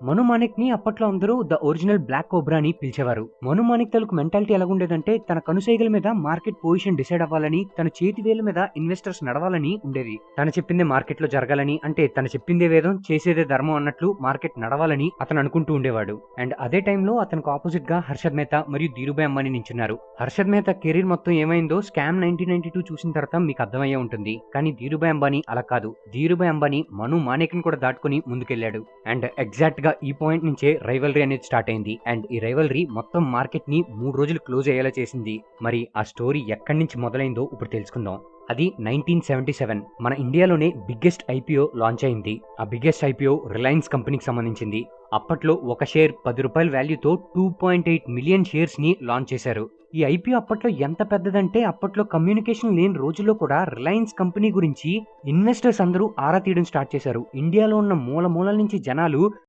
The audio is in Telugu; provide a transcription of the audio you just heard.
మను మాణిక్ ని అప్పట్లో అందరూ ద ఒరిజినల్ బ్లాక్ కోబ్రా అని పిలిచేవారు. మను మాణిక్ తాలూకు మెంటాలిటీ ఎలాగుండేదంటే తన కనుసైగల మీద మార్కెట్ పొజిషన్ డిసైడ్ అవ్వాలని, తన చేతి వేల మీద ఇన్వెస్టర్స్ నడవాలని ఉండేది. తను చెప్పిందే మార్కెట్ లో జరగాలని, అంటే తను చెప్పిందే వేదం చేసేదే ధర్మం అన్నట్లు మార్కెట్ నడవాలని అతను అనుకుంటూ ఉండేవాడు. అండ్ అదే టైంలో అతనికి ఆపోజిట్ గా హర్షద్ మెహతా మరియు ధీరుభాయ్ అంబానీ నించున్నారు. హర్షద్ మెహతా కెరీర్ మొత్తం ఏమైందో స్కామ్ 1992 చూసిన తర్వాత మీకు అర్థమయ్యే ఉంటుంది. కానీ ధీరుభాయ్ అంబానీ అలా కాదు. ధీరుభాయ్ అంబానీ మను మాణిక్ ని కూడా దాటుకుని ముందుకెళ్లాడు. అండ్ ఎగ్జాక్ట్ గా ఈ పాయింట్ నుంచే రైవలరీ అనేది స్టార్ట్ అయింది. అండ్ ఈ రైవలరీ మొత్తం మార్కెట్ ని 3 రోజులు క్లోజ్ అయ్యేలా చేసింది. మరి ఆ స్టోరీ ఎక్కడి నుంచి మొదలైందో ఇప్పుడు తెలుసుకుందాం. అది 1977 మన ఇండియాలోనే బిగ్గెస్ట్ ఐపీఓ లాంచ్ అయింది. ఆ బిగ్గెస్ట్ ఐపీఓ రిలయన్స్ కంపెనీకి సంబంధించింది. అప్పట్లో ఒక షేర్ ₹10 వాల్యూతో 2.8 మిలియన్ షేర్స్ ని లాంచ్ చేశారు. ఈ ఐపీఓ అప్పట్లో ఎంత పెద్దదంటే అప్పట్లో కమ్యూనికేషన్ లేని రోజుల్లో కూడా రిలయన్స్ కంపెనీ గురించి ఇన్వెస్టర్స్ అందరూ ఆరా తీయడం స్టార్ట్ చేశారు. ఇండియాలో ఉన్న మూల మూలల నుంచి జనాలు